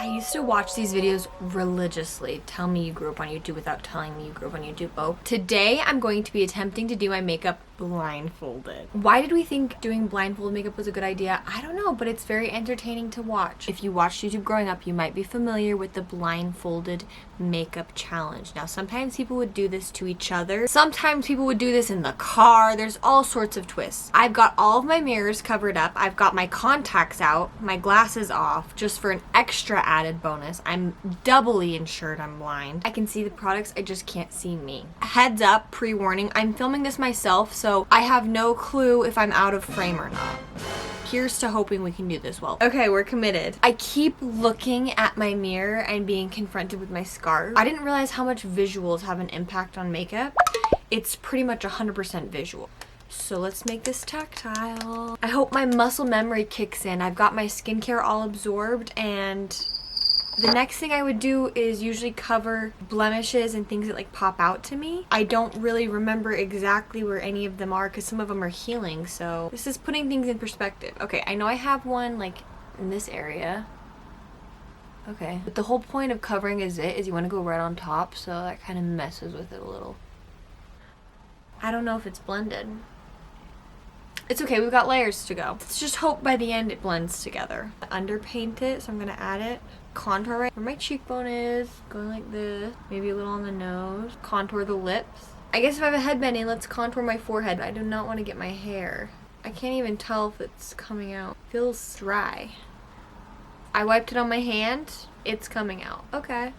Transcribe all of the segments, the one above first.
used to watch these videos religiously. Tell me you grew up on YouTube without telling me you grew up on YouTube. Oh. Today I'm going to be attempting to do my makeup blindfolded. Why did we think doing blindfolded makeup was a good idea? I don't know, but it's very entertaining to watch. If you watched YouTube growing up, you might be familiar with the blindfolded makeup challenge. Now, sometimes people would do this to each other. Sometimes people would do this in the car. There's all sorts of twists. I've got all of my mirrors covered up. I've got my contacts out, my glasses off, just for an extra added bonus. I'm doubly insured I'm blind. I can see the products, I just can't see me. Heads up, pre-warning, I'm filming this myself, so I have no clue if I'm out of frame or not. Here's to hoping we can do this well. Okay, we're committed. I keep looking at my mirror and being confronted with my scars. I didn't realize how much visuals have an impact on makeup. It's pretty much 100% visual. So let's make this tactile. I hope my muscle memory kicks in. I've got my skincare all absorbed, and the next thing I would do is usually cover blemishes and things that like pop out to me. I don't really remember exactly where any of them are because some of them are healing, so this is putting things in perspective. Okay, I know I have one like in this area. Okay, but the whole point of covering a zit is you want to go right on top, so that kind of messes with it a little. I don't know if it's blended. It's okay, we've got layers to go. Let's just hope by the end it blends together. Underpaint it, so I'm gonna add it. Contour right where my cheekbone is, going like this. Maybe a little on the nose. Contour the lips. I guess if I have a headband in, let's contour my forehead. I do not want to get my hair. I can't even tell if it's coming out. It feels dry. I wiped it on my hand. It's coming out. Okay.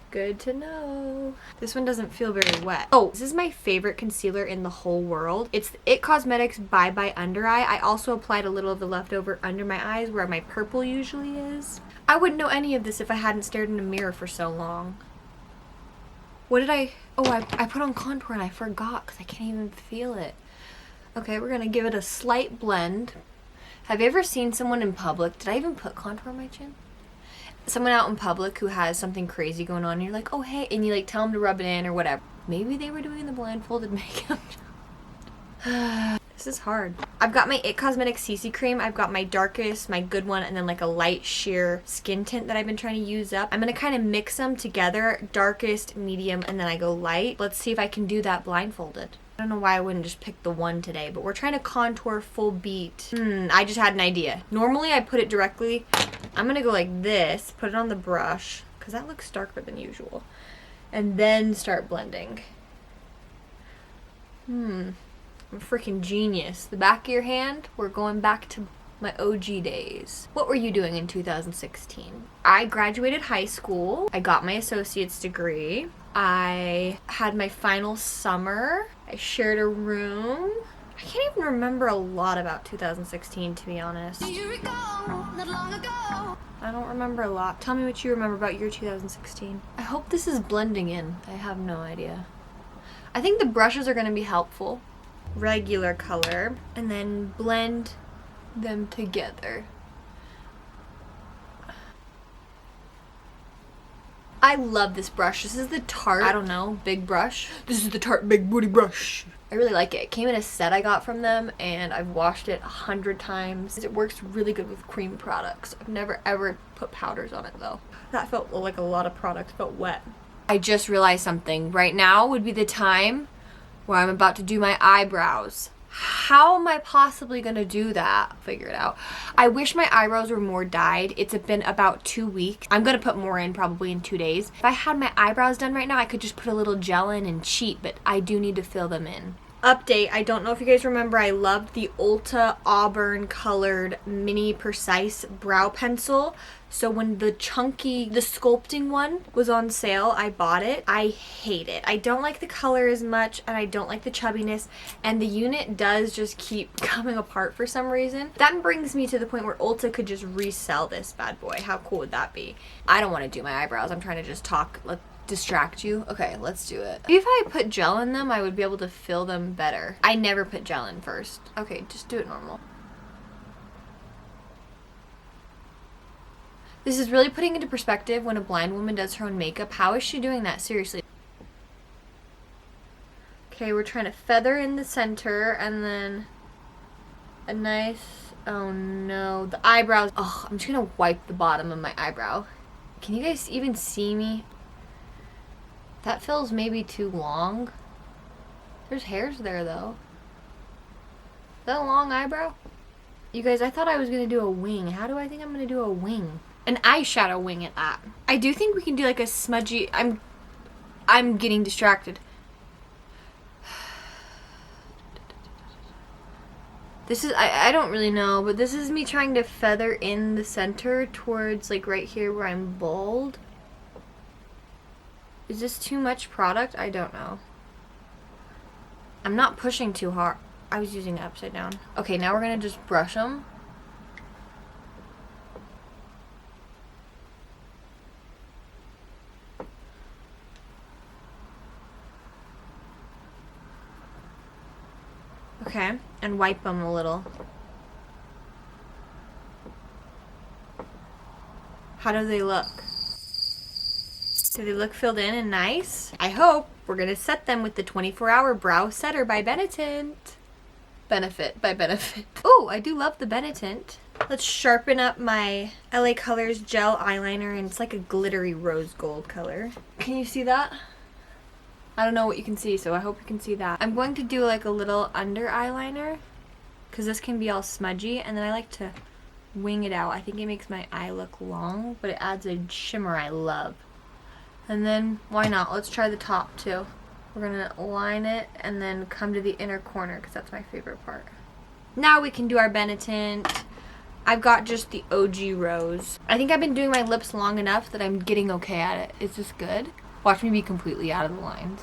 Good to know. This one doesn't feel very wet. Oh, this is my favorite concealer in the whole world. It's the IT Cosmetics Bye Bye Under Eye. I also applied a little of the leftover under my eyes where my purple usually is. I wouldn't know any of this if I hadn't stared in a mirror for so long. What did I... Oh, I put on contour and I forgot because I can't even feel it. Okay, we're gonna give it a slight blend. Have you ever seen someone in public? Did I even put contour on my chin? Someone out in public who has something crazy going on and you're like, oh hey, and you like tell them to rub it in or whatever. Maybe they were doing the blindfolded makeup. This is hard. I've got my IT Cosmetics CC cream. I've got my darkest, my good one, and then like a light sheer skin tint that I've been trying to use up. I'm gonna kind of mix them together, darkest, medium, and then I go light. Let's see if I can do that blindfolded. I don't know why I wouldn't just pick the one today, but we're trying to contour full beat. I just had an idea. Normally I put it directly. I'm gonna go like this, put it on the brush, because that looks darker than usual, and then start blending. I'm a freaking genius. The back of your hand, we're going back to my OG days. What were you doing in 2016? I graduated high school. I got my associate's degree. I had my final summer. I shared a room. I can't even remember a lot about 2016, to be honest. Not long ago. I don't remember a lot. Tell me what you remember about your 2016. I hope this is blending in. I have no idea. I think the brushes are going to be helpful. Regular color, and then blend them together. I love this brush. This is the Tarte, I don't know, big brush. This is the Tarte big booty brush. I really like it. It came in a set I got from them, and I've washed it 100 times. It works really good with cream products. I've never ever put powders on it though. That felt like a lot of product, felt wet. I just realized something. Right now would be the time where I'm about to do my eyebrows. How am I possibly gonna do that? I'll figure it out. I wish my eyebrows were more dyed. It's been about 2 weeks. I'm gonna put more in probably in 2 days. If I had my eyebrows done right now, I could just put a little gel in and cheat, but I do need to fill them in. Update, I don't know if you guys remember, I loved the Ulta Auburn colored mini precise brow pencil. So when the sculpting one was on sale, I bought it. I hate it. I don't like the color as much, and I don't like the chubbiness, and the unit does just keep coming apart for some reason. That brings me to the point where Ulta could just resell this bad boy. How cool would that be? I don't want to do my eyebrows. I'm trying to just talk. Let's distract you. Okay, let's do it. Maybe if I put gel in them, I would be able to fill them better. I never put gel in first. Okay, just do it normal. This is really putting into perspective when a blind woman does her own makeup. How is she doing that? Seriously. Okay, we're trying to feather in the center and then a nice, oh no, the eyebrows. Oh, I'm just gonna wipe the bottom of my eyebrow. Can you guys even see me? That feels maybe too long. There's hairs there though. Is that a long eyebrow? You guys, I thought I was gonna do a wing. How do I think I'm gonna do a wing? An eyeshadow wing at that. I do think we can do like a smudgy, I'm getting distracted. This is, I don't really know, but this is me trying to feather in the center towards like right here where I'm bold. Is this too much product? I don't know. I'm not pushing too hard. I was using it upside down. Okay, now we're gonna just brush them. Okay, and wipe them a little. How do they look? Do they look filled in and nice? I hope. We're gonna set them with the 24-hour Brow Setter by Benetint. Benefit by Benefit. Oh, I do love the Benetint. Let's sharpen up my LA Colors gel eyeliner, and it's like a glittery rose gold color. Can you see that? I don't know what you can see, so I hope you can see that. I'm going to do like a little under eyeliner because this can be all smudgy, and then I like to wing it out. I think it makes my eye look long, but it adds a shimmer I love. And then, why not? Let's try the top too. We're gonna line it and then come to the inner corner because that's my favorite part. Now we can do our Benetint. I've got just the OG rose. I think I've been doing my lips long enough that I'm getting okay at it. Is this good? Watch me be completely out of the lines.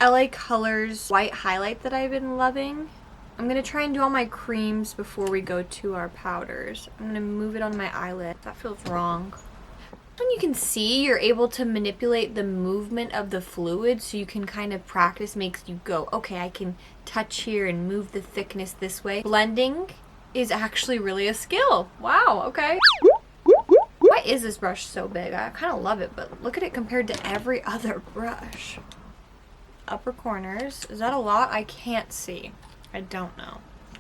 LA Colors white highlight that I've been loving. I'm gonna try and do all my creams before we go to our powders. I'm gonna move it on my eyelid. That feels wrong. When you can see, you're able to manipulate the movement of the fluid, so you can kind of practice makes you go, okay, I can touch here and move the thickness this way. Blending is actually really a skill. Wow, okay. Why is this brush so big? I kind of love it, but look at it compared to every other brush. Upper corners. Is that a lot? I can't see. I don't know.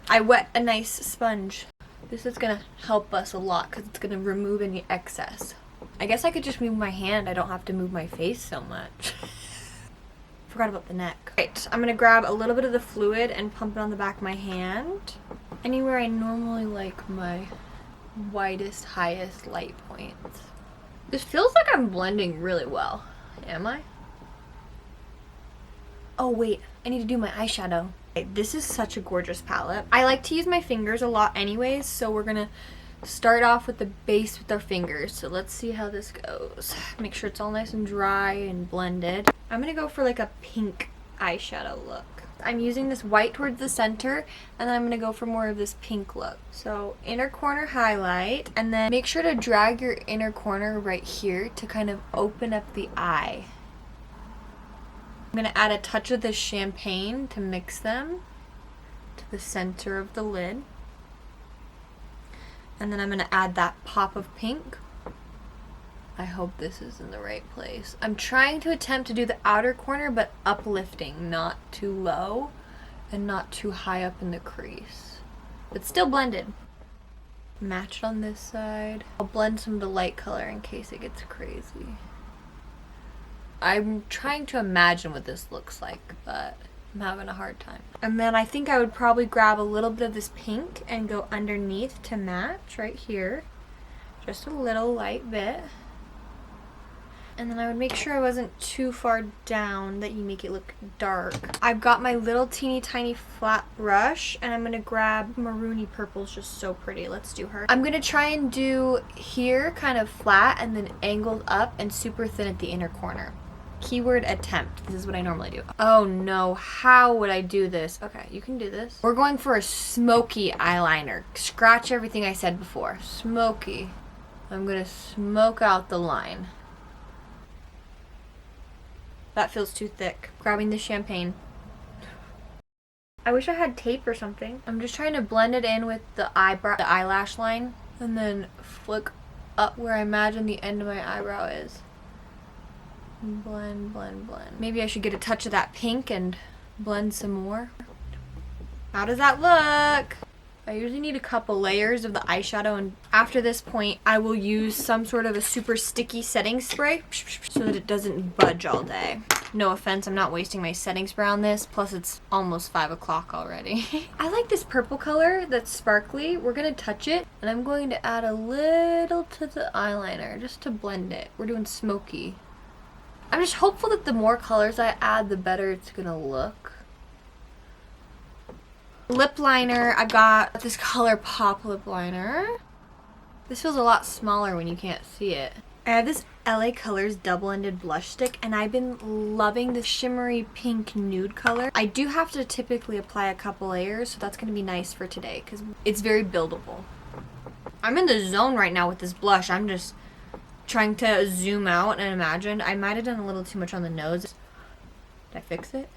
I wet a nice sponge. This is gonna help us a lot because it's gonna remove any excess. I guess I could just move my hand. I don't have to move my face so much. Forgot about the neck. Right, I'm gonna grab a little bit of the fluid and pump it on the back of my hand. Anywhere I normally like my widest, highest light points. This feels like I'm blending really well. Am I? Oh wait, I need to do my eyeshadow. Okay, this is such a gorgeous palette. I like to use my fingers a lot anyways, so we're gonna start off with the base with our fingers. So let's see how this goes. Make sure it's all nice and dry and blended. I'm gonna go for like a pink eyeshadow look. I'm using this white towards the center, and then I'm gonna go for more of this pink look. So inner corner highlight, and then make sure to drag your inner corner right here to kind of open up the eye. I'm gonna add a touch of this champagne to mix them to the center of the lid. And then I'm gonna add that pop of pink. I hope this is in the right place. I'm trying to attempt to do the outer corner, but uplifting, not too low and not too high up in the crease. But still blended. Match it on this side. I'll blend some of the light color in case it gets crazy. I'm trying to imagine what this looks like, but I'm having a hard time. And then I think I would probably grab a little bit of this pink and go underneath to match right here. Just a little light bit. And then I would make sure I wasn't too far down that you make it look dark. I've got my little teeny tiny flat brush, and I'm gonna grab maroony purple. It's just so pretty. Let's do her. I'm gonna try and do here kind of flat and then angled up and super thin at the inner corner. Keyword attempt. This is what I normally do. Oh no, how would I do this? Okay, you can do this. We're going for a smoky eyeliner. Scratch everything I said before. Smoky. I'm gonna smoke out the line. That feels too thick. Grabbing the champagne. I wish I had tape or something. I'm just trying to blend it in with the eyelash line, and then flick up where I imagine the end of my eyebrow is. Blend, blend, blend. Maybe I should get a touch of that pink and blend some more. How does that look? I usually need a couple layers of the eyeshadow, and after this point, I will use some sort of a super sticky setting spray so that it doesn't budge all day. No offense, I'm not wasting my setting spray on this, plus it's almost 5 o'clock already. I like this purple color that's sparkly. We're gonna touch it, and I'm going to add a little to the eyeliner just to blend it. We're doing smoky. I'm just hopeful that the more colors I add, the better it's gonna look. Lip liner, I got this ColourPop lip liner. This feels a lot smaller when you can't see it. I have this LA Colors double-ended blush stick, and I've been loving this shimmery pink nude color. I do have to typically apply a couple layers, so that's going to be nice for today because it's very buildable. I'm in the zone right now with this blush. I'm just trying to zoom out and imagine. I might have done a little too much on the nose. Did I fix it?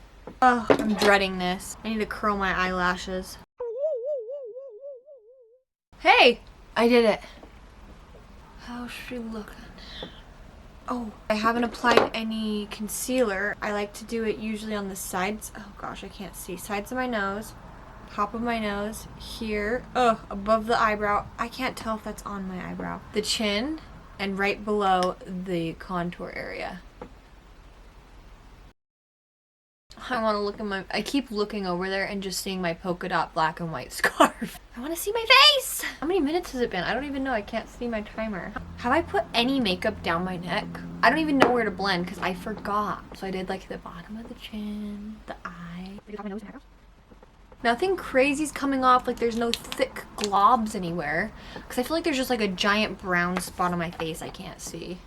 Oh, I'm dreading this. I need to curl my eyelashes. Hey! I did it. How's she looking? Oh, I haven't applied any concealer. I like to do it usually on the sides. Oh gosh, I can't see. Sides of my nose, top of my nose, here, above the eyebrow. I can't tell if that's on my eyebrow. The chin, and right below the contour area. I want to look at my, I keep looking over there and just seeing my polka dot black and white scarf. I want to see my face! How many minutes has it been? I don't even know. I can't see my timer. Have I put any makeup down my neck? I don't even know where to blend because I forgot. So I did like the bottom of the chin, the eye. Nothing crazy's coming off, like there's no thick globs anywhere. Because I feel like there's just like a giant brown spot on my face I can't see.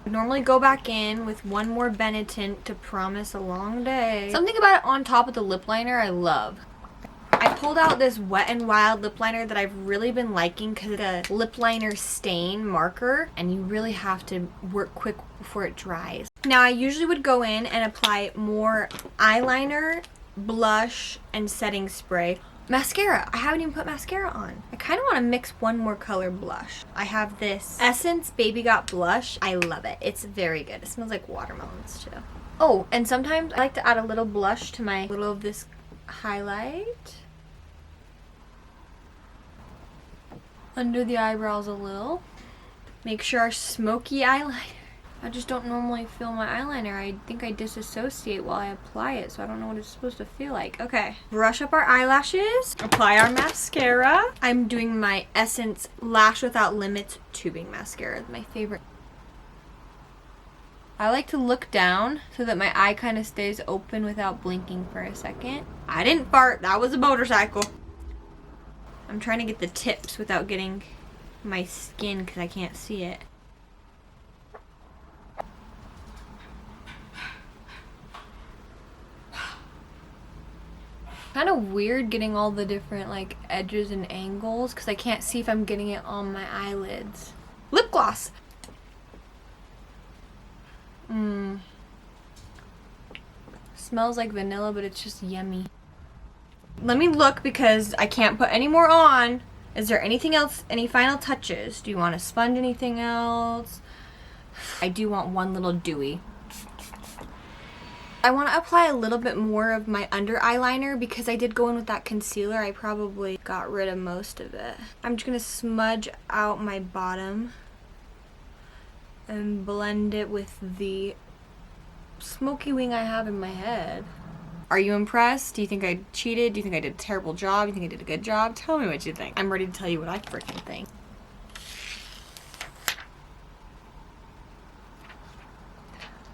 I normally go back in with one more Benetint to promise a long day. Something about it on top of the lip liner I love. I pulled out this Wet n Wild lip liner that I've really been liking because it's a lip liner stain marker and you really have to work quick before it dries. Now I usually would go in and apply more eyeliner, blush, and setting spray. Mascara. I haven't even put mascara on. I kind of want to mix one more color blush. I have this Essence Baby Got blush. I love it. It's very good. It smells like watermelons too. Oh, and sometimes I like to add a little blush to my little of this highlight. Under the eyebrows a little. Make sure our smoky eyeliner. I just don't normally feel my eyeliner. I think I disassociate while I apply it, so I don't know what it's supposed to feel like. Okay, brush up our eyelashes, apply our mascara. I'm doing my Essence Lash Without Limits tubing mascara, my favorite. I like to look down so that my eye kind of stays open without blinking for a second. I didn't fart, that was a motorcycle. I'm trying to get the tips without getting my skin because I can't see it. Kind of weird getting all the different like edges and angles because I can't see if I'm getting it on my eyelids. Lip gloss! Smells like vanilla, but it's just yummy. Let me look because I can't put any more on. Is there anything else, any final touches? Do you want to sponge anything else? I do want one little dewy. I want to apply a little bit more of my under eyeliner because I did go in with that concealer. I probably got rid of most of it. I'm just going to smudge out my bottom and blend it with the smoky wing I have in my head. Are you impressed? Do you think I cheated? Do you think I did a terrible job? Do you think I did a good job? Tell me what you think. I'm ready to tell you what I freaking think.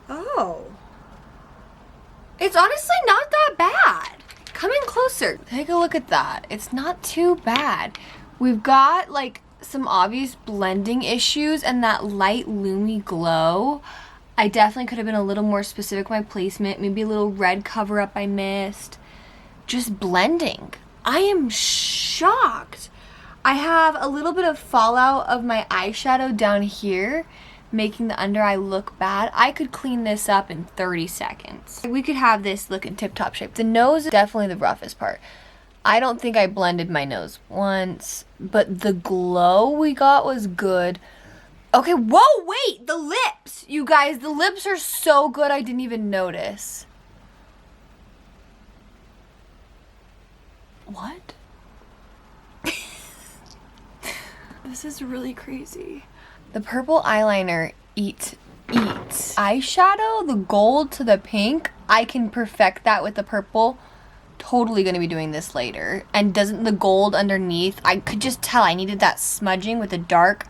Oh. It's honestly not that bad. Come in closer. Take a look at that. It's not too bad. We've got like some obvious blending issues and that light loomy glow. I definitely could have been a little more specific with my placement. Maybe a little red cover up I missed. Just blending. I am shocked. I have a little bit of fallout of my eyeshadow down here, making the under eye look bad. I could clean this up in 30 seconds. We could have this looking tip-top shape. The nose is definitely the roughest part. I don't think I blended my nose once, but the glow we got was good. Okay, whoa, wait, the lips! You guys, the lips are so good I didn't even notice. What? this is really crazy. The purple eyeliner eats. Eyeshadow, the gold to the pink, I can perfect that with the purple. Totally gonna be doing this later. And doesn't the gold underneath, I could just tell I needed that smudging with the dark.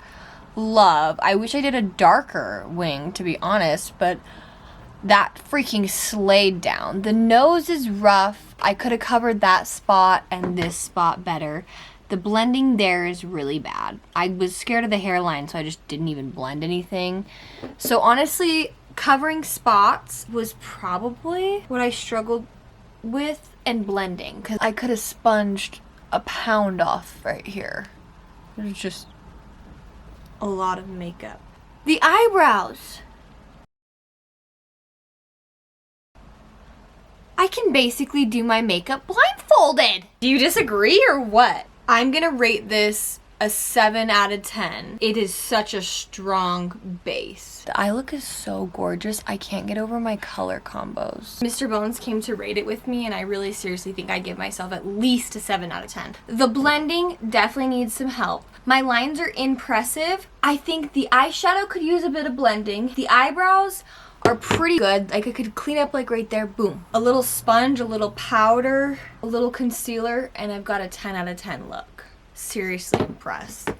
Love. I wish I did a darker wing, to be honest, but that freaking slayed down. The nose is rough. I could have covered that spot and this spot better. The blending there is really bad. I was scared of the hairline, so I just didn't even blend anything. So honestly, covering spots was probably what I struggled with, and blending, because I could have sponged a pound off right here. There's just a lot of makeup. The eyebrows. I can basically do my makeup blindfolded. Do you disagree or what? I'm gonna rate this a 7 out of 10. It is such a strong base. The eye look is so gorgeous. I can't get over my color combos. Mr. Bones came to rate it with me, and I really seriously think I'd give myself at least a 7 out of 10. The blending definitely needs some help. My lines are impressive. I think the eyeshadow could use a bit of blending. The eyebrows are pretty good. Like, I could clean up like right there, boom. A little sponge, a little powder, a little concealer, and I've got a 10 out of 10 look. Seriously impressed.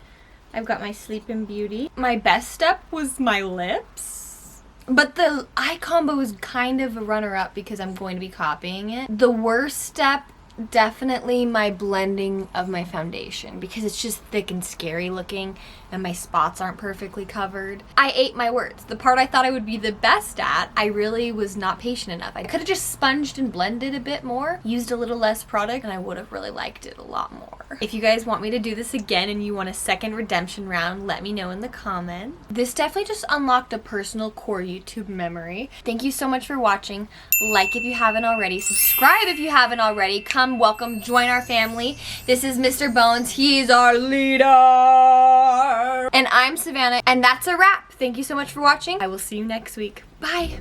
I've got my Sleeping Beauty. My best step was my lips, but the eye combo is kind of a runner-up because I'm going to be copying it. The worst step, definitely my blending of my foundation, because it's just thick and scary looking and my spots aren't perfectly covered. I ate my words. The part I thought I would be the best at, I really was not patient enough. I could have just sponged and blended a bit more, used a little less product, and I would have really liked it a lot more. If you guys want me to do this again and you want a second redemption round, let me know in the comments. This definitely just unlocked a personal core YouTube memory. Thank you so much for watching. Like if you haven't already, subscribe if you haven't already. Come, welcome, join our family. This is Mr. Bones. He's our leader. And I'm Savannah, and that's a wrap. Thank you so much for watching. I will see you next week. Bye.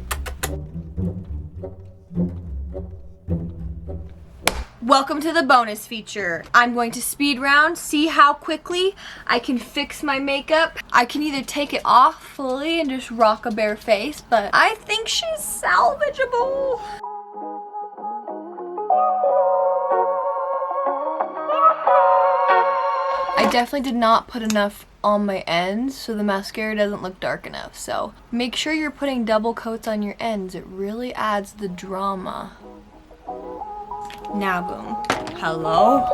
Welcome to the bonus feature. I'm going to speed round, see how quickly I can fix my makeup. I can either take it off fully and just rock a bare face, but I think she's salvageable. I definitely did not put enough on my ends, so the mascara doesn't look dark enough. So make sure you're putting double coats on your ends. It really adds the drama. Now boom. Hello?